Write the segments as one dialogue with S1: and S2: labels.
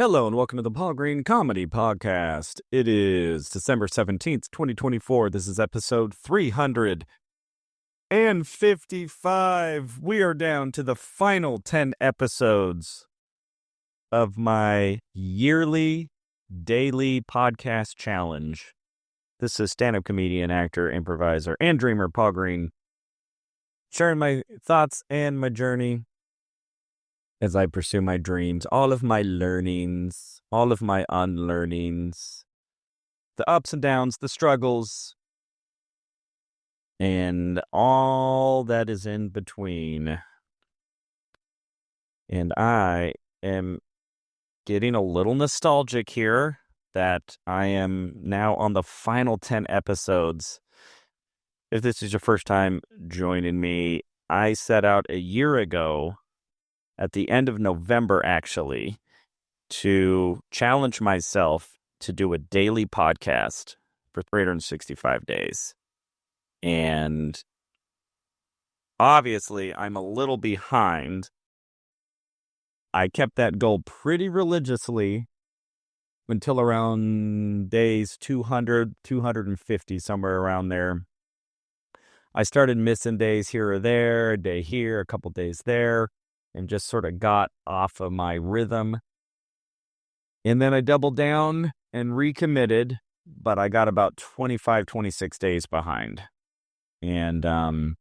S1: Hello and welcome to the Paul Green Comedy PaulCast. It is December 17th, 2024. This is episode 355. We are down to the final 10 episodes of my yearly daily podcast challenge. This is stand-up comedian, actor, improviser, and dreamer Paul Green, sharing my thoughts and my journey as I pursue my dreams, all of my learnings, all of my unlearnings, the ups and downs, the struggles, and all that is in between. And I am getting a little nostalgic here that I am now on the final 10 episodes. If this is your first time joining me, I set out a year ago, at the end of November, actually, to challenge myself to do a daily podcast for 365 days. And obviously, I'm a little behind. I kept that goal pretty religiously until around days 200, 250, somewhere around there. I started missing days here or there, a day here, a couple days there, and just sort of got off of my rhythm. And then I doubled down and recommitted, but I got about 25, 26 days behind. And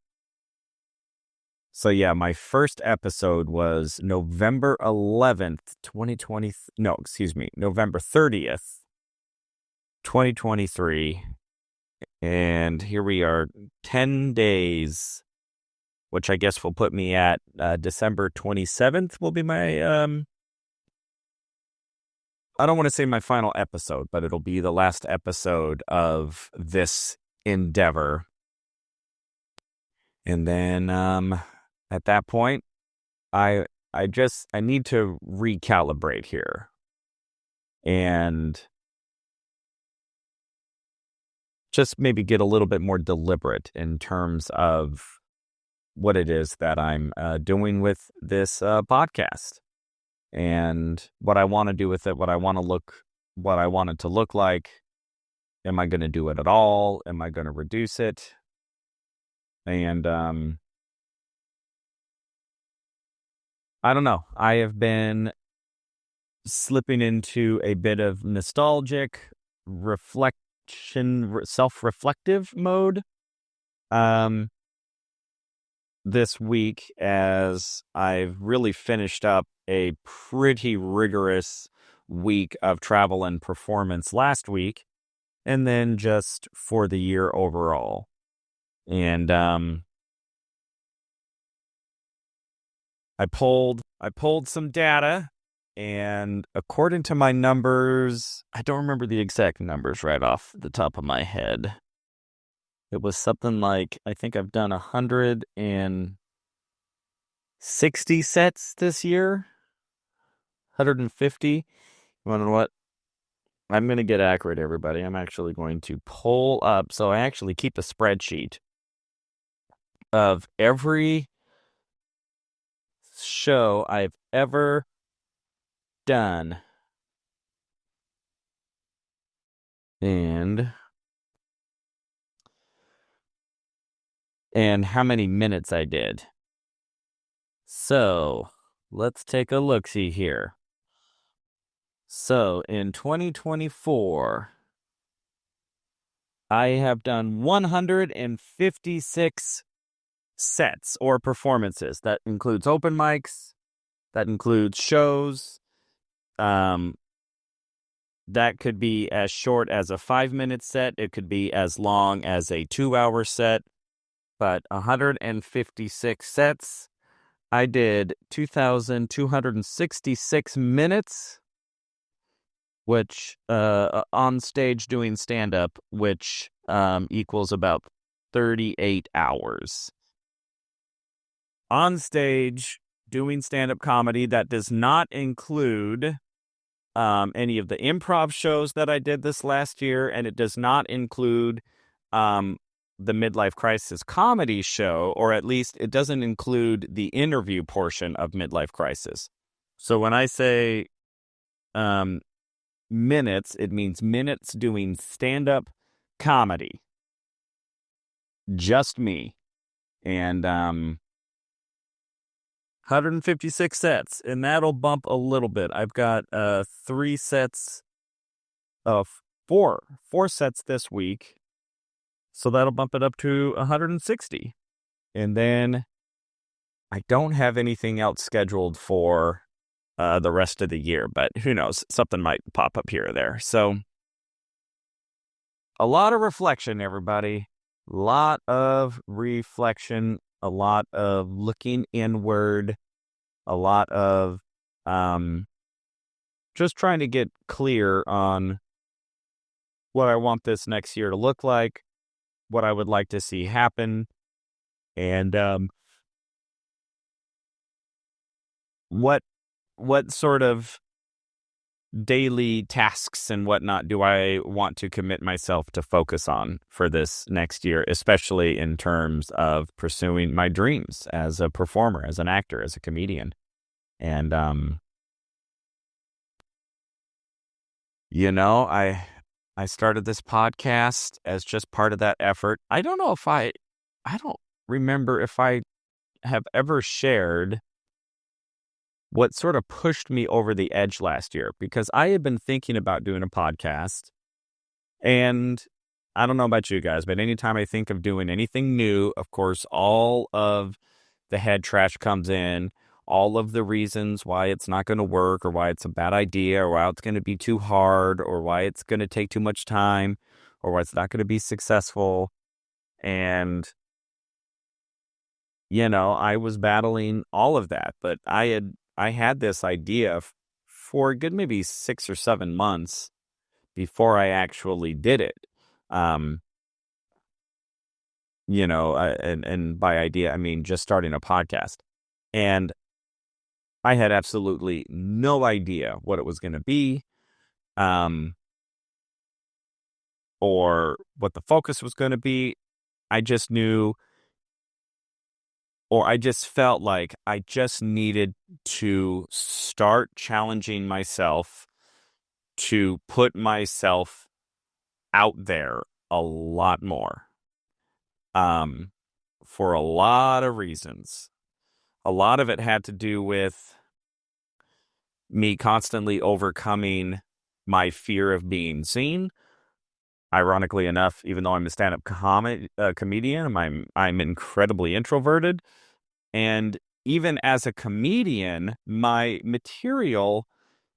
S1: so yeah, my first episode was November 11th, 2020. No, excuse me, November 30th, 2023. And here we are, 10 days, which I guess will put me at December 27th will be my, I don't want to say my final episode, but it'll be the last episode of this endeavor. And then at that point, I need to recalibrate here and just maybe get a little bit more deliberate in terms of what it is that I'm doing with this podcast and what I want to do with it, what I want it to look like. Am I going to do it at all? Am I going to reduce it? And I don't know. I have been slipping into a bit of nostalgic reflection, self-reflective mode. This week, as I've really finished up a pretty rigorous week of travel and performance last week, and then just for the year overall. And I pulled some data, and according to my numbers, I don't remember the exact numbers right off the top of my head. It was something like, I think I've done 160 sets this year. 150. You want to know what? I'm going to get accurate, everybody. I'm actually going to pull up. So I actually keep a spreadsheet of every show I've ever done. And how many minutes I did. So, let's take a look-see here. So, in 2024, I have done 156 sets or performances. That includes open mics, that includes shows. That could be as short as a 5-minute set. It could be as long as a 2-hour set. But 156 sets. I did 2,266 minutes, which on stage doing stand-up, which equals about 38 hours. On stage doing stand-up comedy, that does not include any of the improv shows that I did this last year, and it does not include the Midlife Crisis comedy show, or at least it doesn't include the interview portion of Midlife Crisis. So when I say minutes. It means minutes doing stand-up comedy. Just me. And 156 sets, and that'll bump a little bit. I've got 3 sets of four sets this week, so that'll bump it up to 160. And then I don't have anything else scheduled for the rest of the year, but who knows? Something might pop up here or there. So a lot of reflection, everybody. A lot of reflection, a lot of looking inward, a lot of just trying to get clear on what I want this next year to look like, what I would like to see happen, and what sort of daily tasks and whatnot do I want to commit myself to focus on for this next year, especially in terms of pursuing my dreams as a performer, as an actor, as a comedian. And, I started this podcast as just part of that effort. I don't remember if I have ever shared what sort of pushed me over the edge last year, because I had been thinking about doing a podcast, and I don't know about you guys, but anytime I think of doing anything new, of course, all of the head trash comes in, all of the reasons why it's not going to work, or why it's a bad idea, or why it's going to be too hard, or why it's going to take too much time, or why it's not going to be successful. And I was battling all of that, but I had this idea for a good maybe 6 or 7 months before I actually did it. And by idea, I mean just starting a podcast. And I had absolutely no idea what it was going to be, or what the focus was going to be. I just knew, or I just felt like I just needed to start challenging myself to put myself out there a lot more, for a lot of reasons. A lot of it had to do with me constantly overcoming my fear of being seen. Ironically enough, even though I'm a stand-up comedian, I'm incredibly introverted. And even as a comedian, my material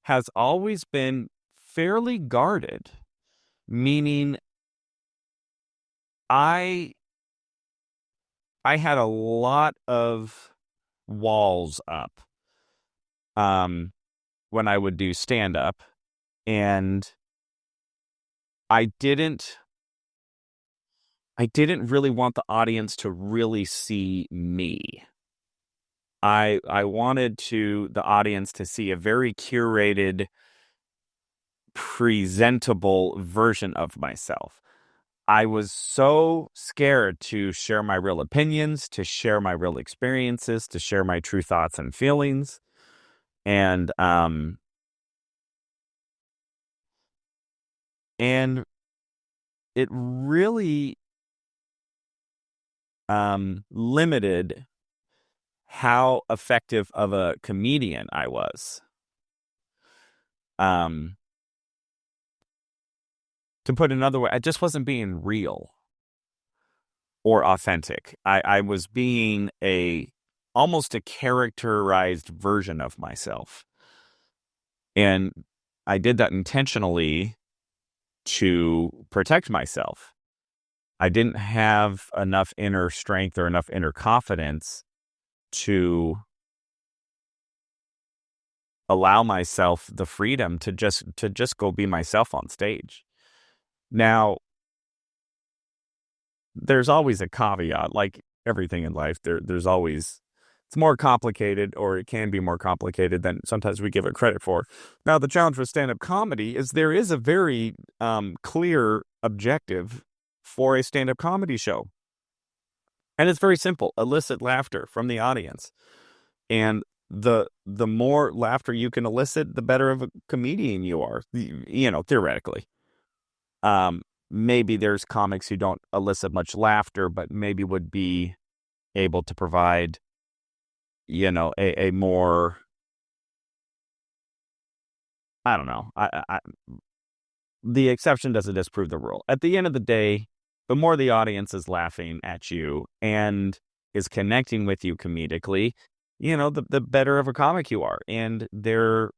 S1: has always been fairly guarded, meaning I had a lot of walls up when I would do stand-up, and I didn't really want the audience to really see me. I wanted the audience to see a very curated, presentable version of myself. I was so scared to share my real opinions, to share my real experiences, to share my true thoughts and feelings. And it really limited how effective of a comedian I was. To put another way, I just wasn't being real or authentic. I was being almost a characterized version of myself. And I did that intentionally to protect myself. I didn't have enough inner strength or enough inner confidence to allow myself the freedom to just go be myself on stage. Now, there's always a caveat, like everything in life. There's always, it's more complicated, or it can be more complicated than sometimes we give it credit for. Now, the challenge with stand-up comedy is there is a very clear objective for a stand-up comedy show. And it's very simple: elicit laughter from the audience. And the more laughter you can elicit, the better of a comedian you are, theoretically. Maybe there's comics who don't elicit much laughter, but maybe would be able to provide, a more, I don't know. The exception doesn't disprove the rule. At the end of the day, the more the audience is laughing at you and is connecting with you comedically, the better of a comic you are. And there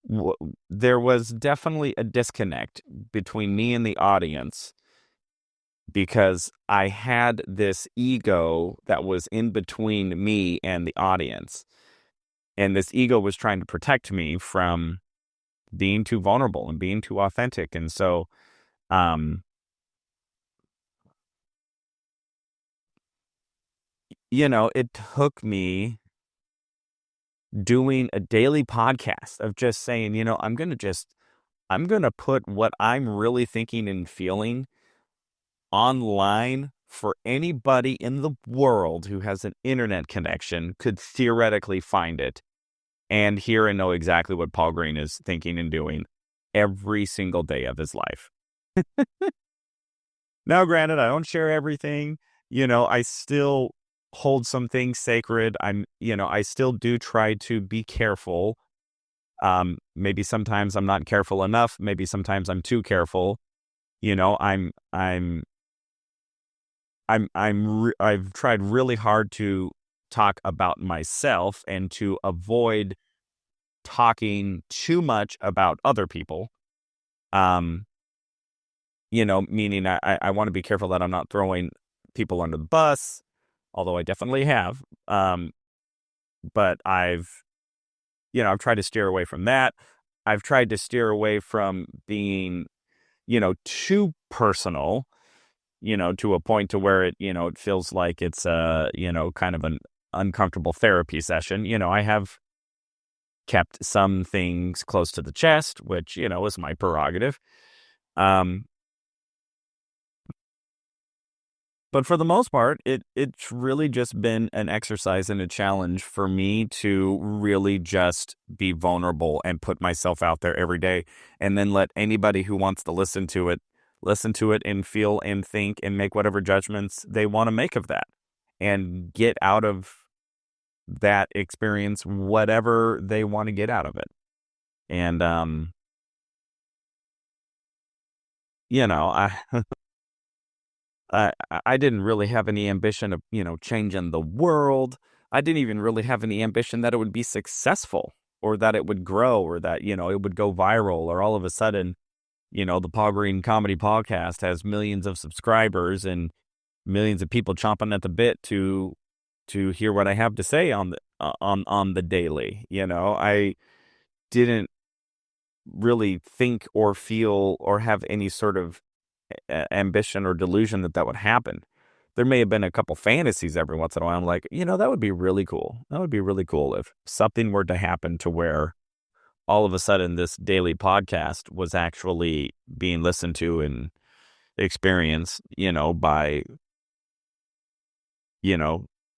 S1: was definitely a disconnect between me and the audience because I had this ego that was in between me and the audience. And this ego was trying to protect me from being too vulnerable and being too authentic. And so, it took me doing a daily podcast of just saying, I'm going to put what I'm really thinking and feeling online for anybody in the world who has an internet connection could theoretically find it and hear and know exactly what Paul Green is thinking and doing every single day of his life. Now, granted, I don't share everything. I still hold some things sacred. I still do try to be careful. Maybe sometimes I'm not careful enough. Maybe sometimes I'm too careful. I've tried really hard to talk about myself and to avoid talking too much about other people. Meaning I want to be careful that I'm not throwing people under the bus, although I definitely have. But I've tried to steer away from that. I've tried to steer away from being, too personal, to a point to where it feels like it's kind of an uncomfortable therapy session. I have kept some things close to the chest, which, is my prerogative. But for the most part, it's really just been an exercise and a challenge for me to really just be vulnerable and put myself out there every day, and then let anybody who wants to listen to it and feel and think and make whatever judgments they want to make of that, and get out of that experience whatever they want to get out of it. And I didn't really have any ambition of, changing the world. I didn't even really have any ambition that it would be successful or that it would grow or that, it would go viral or all of a sudden, the Paul Green Comedy PaulCast has millions of subscribers and millions of people chomping at the bit to hear what I have to say on the daily. I didn't really think or feel or have any sort of ambition or delusion that would happen. There may have been a couple fantasies every once in a while. I'm like, that would be really cool. That would be really cool if something were to happen to where all of a sudden this daily podcast was actually being listened to and experienced, by,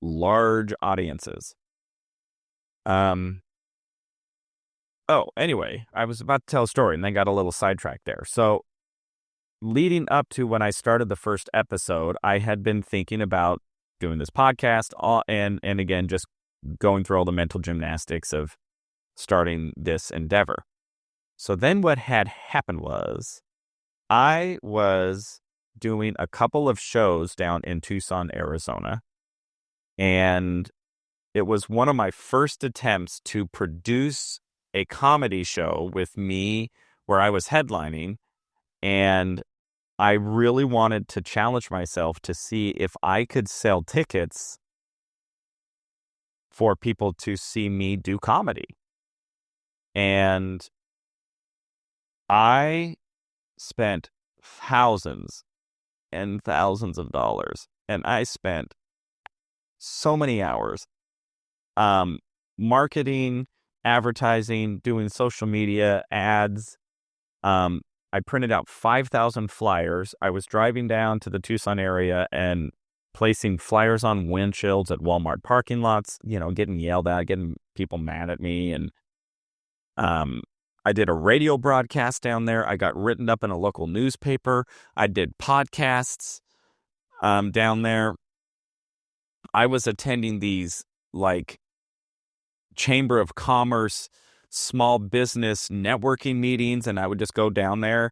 S1: large audiences. Anyway, I was about to tell a story and then got a little sidetracked there. So leading up to when I started the first episode, I had been thinking about doing this podcast and again, just going through all the mental gymnastics of starting this endeavor. So then what had happened was I was doing a couple of shows down in Tucson, Arizona, and it was one of my first attempts to produce a comedy show with me where I was headlining, and I really wanted to challenge myself to see if I could sell tickets for people to see me do comedy. And I spent thousands and thousands of dollars, and I spent so many hours marketing, advertising, doing social media ads. I printed out 5,000 flyers. I was driving down to the Tucson area and placing flyers on windshields at Walmart parking lots, getting yelled at, getting people mad at me. And I did a radio broadcast down there. I got written up in a local newspaper. I did podcasts down there. I was attending these like Chamber of Commerce small business networking meetings, and I would just go down there,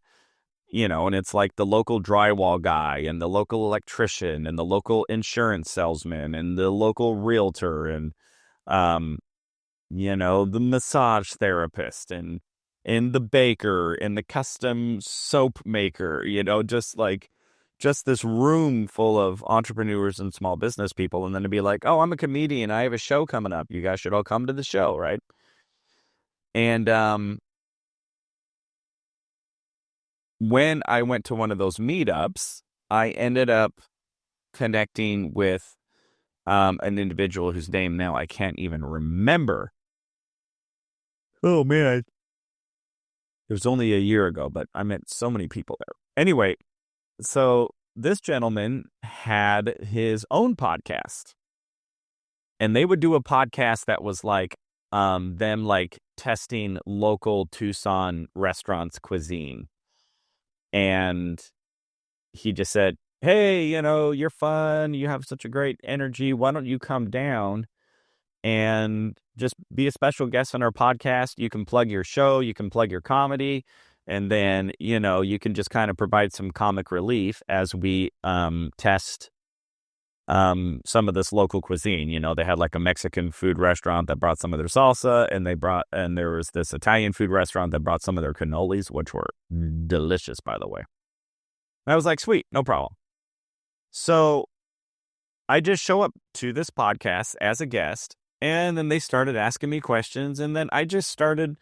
S1: and it's like the local drywall guy and the local electrician and the local insurance salesman and the local realtor and the massage therapist and the baker and the custom soap maker, just this room full of entrepreneurs and small business people. And then to be like, oh, I'm a comedian. I have a show coming up. You guys should all come to the show, right? And when I went to one of those meetups, I ended up connecting with an individual whose name now I can't even remember. Oh, man. It was only a year ago, but I met so many people there. Anyway, so this gentleman had his own podcast. And they would do a podcast that was like them like testing local Tucson restaurants' cuisine. And he just said, hey, you're fun. You have such a great energy. Why don't you come down and just be a special guest on our podcast? You can plug your show. You can plug your comedy. And then, you can just kind of provide some comic relief as we test some of this local cuisine. They had like a Mexican food restaurant that brought some of their salsa, and there was this Italian food restaurant that brought some of their cannolis, which were delicious, by the way. And I was like, sweet, no problem. So I just show up to this podcast as a guest, and then they started asking me questions, and then I just started,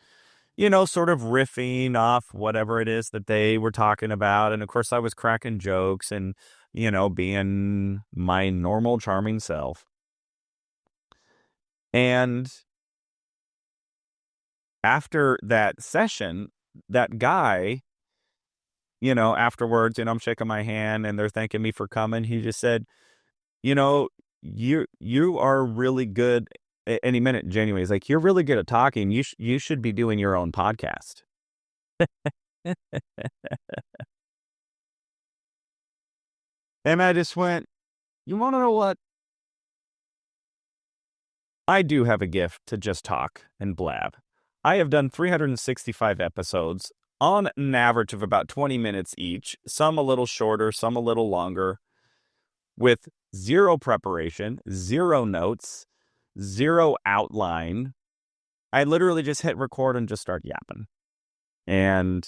S1: sort of riffing off whatever it is that they were talking about. And of course I was cracking jokes and, being my normal charming self. And after that session, that guy, afterwards, I'm shaking my hand and they're thanking me for coming. He just said, you are really good. And he meant it genuinely. He's like, you're really good at talking. You should be doing your own podcast. And I just went, you want to know what? I do have a gift to just talk and blab. I have done 365 episodes on an average of about 20 minutes each, some a little shorter, some a little longer, with zero preparation, zero notes, zero outline. I literally just hit record and just start yapping. And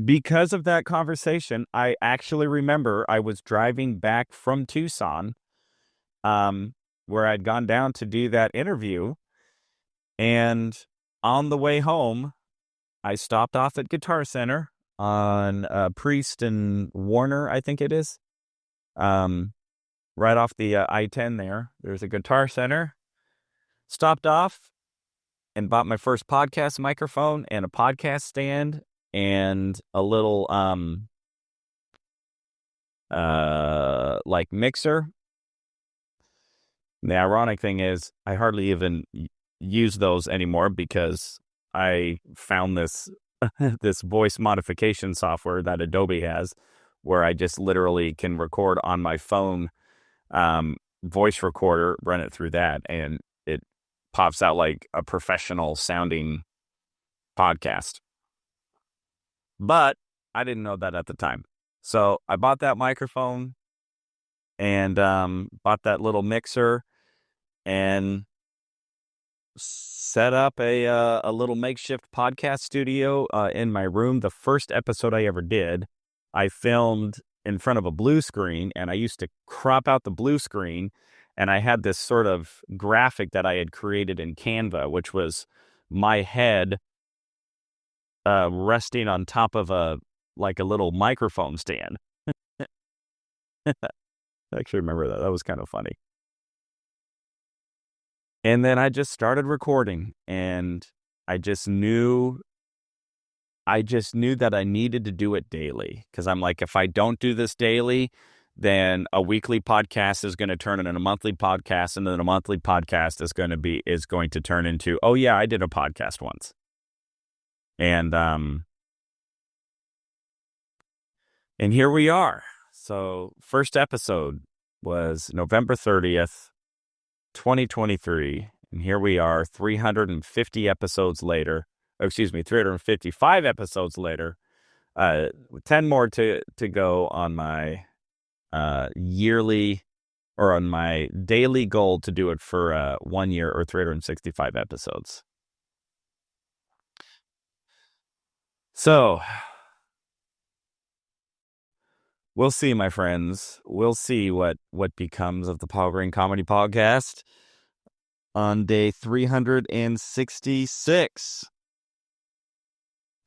S1: because of that conversation, I actually remember I was driving back from Tucson, where I'd gone down to do that interview. And on the way home, I stopped off at Guitar Center on Priest and Warner, I think it is. Right off the I-10 there. There's a Guitar Center. Stopped off and bought my first podcast microphone and a podcast stand and a little like mixer. And the ironic thing is I hardly even use those anymore because I found this this voice modification software that Adobe has where I just literally can record on my phone voice recorder, run it through that, and it pops out like a professional sounding podcast. But I didn't know that at the time. So I bought that microphone and bought that little mixer and set up a little makeshift podcast studio in my room. The first episode I ever did, I filmed in front of a blue screen, and I used to crop out the blue screen, and I had this sort of graphic that I had created in Canva, which was my head resting on top of a little microphone stand. I actually remember that. That was kind of funny. And then I just started recording, and I just knew that I needed to do it daily, because I'm like, if I don't do this daily, then a weekly podcast is going to turn into a monthly podcast, and then a monthly podcast is going to turn into, oh yeah, I did a podcast once. And here we are. So first episode was November 30th, 2023. And here we are 350 episodes later. 355 episodes later. 10 more to go on my yearly or on my daily goal to do it for 1 year or 365 episodes. So we'll see, my friends. We'll see what becomes of the Paul Green Comedy PaulCast on day 366.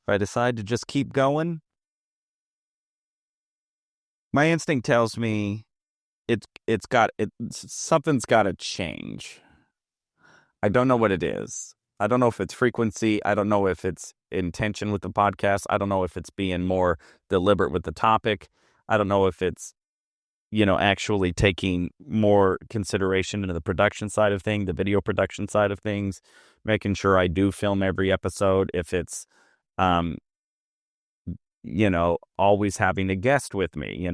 S1: If I decide to just keep going, my instinct tells me something's got to change. I don't know what it is. I don't know if it's frequency. I don't know if it's intention with the podcast. I don't know if it's being more deliberate with the topic. I don't know if it's, actually taking more consideration into the production side of things, the video production side of things, making sure I do film every episode. If it's, always having a guest with me.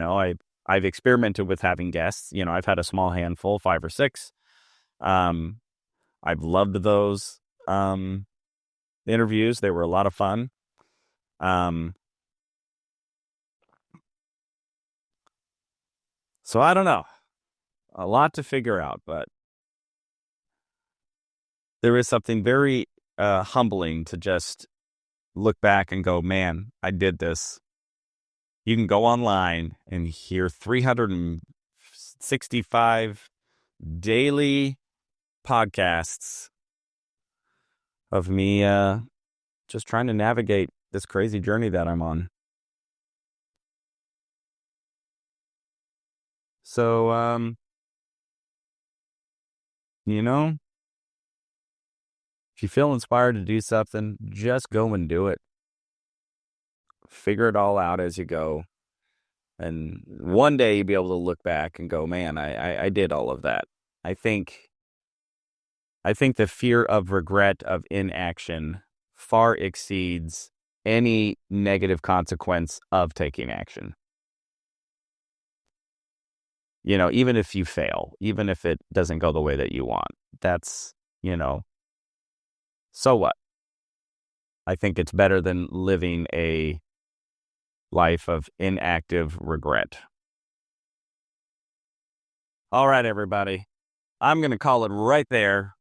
S1: I've experimented with having guests. I've had a small handful, 5 or 6. I've loved those interviews. They were a lot of fun. So I don't know. A lot to figure out, but there is something very humbling to just look back and go, man, I did this. You can go online and hear 365 daily podcasts of me just trying to navigate this crazy journey that I'm on. So, if you feel inspired to do something, just go and do it. Figure it all out as you go. And one day you'll be able to look back and go, man, I did all of that. I think the fear of regret, of inaction, far exceeds any negative consequence of taking action. Even if you fail, even if it doesn't go the way that you want, that's, so what? I think it's better than living a life of inactive regret. All right, everybody. I'm going to call it right there,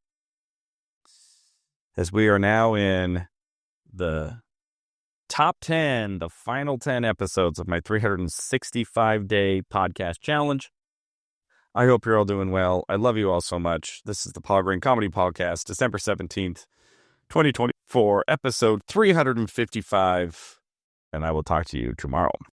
S1: as we are now in the top 10, the final 10 episodes of my 365-day podcast challenge. I hope you're all doing well. I love you all so much. This is the Paul Green Comedy PaulCast, December 17th, 2024, episode 355, and I will talk to you tomorrow.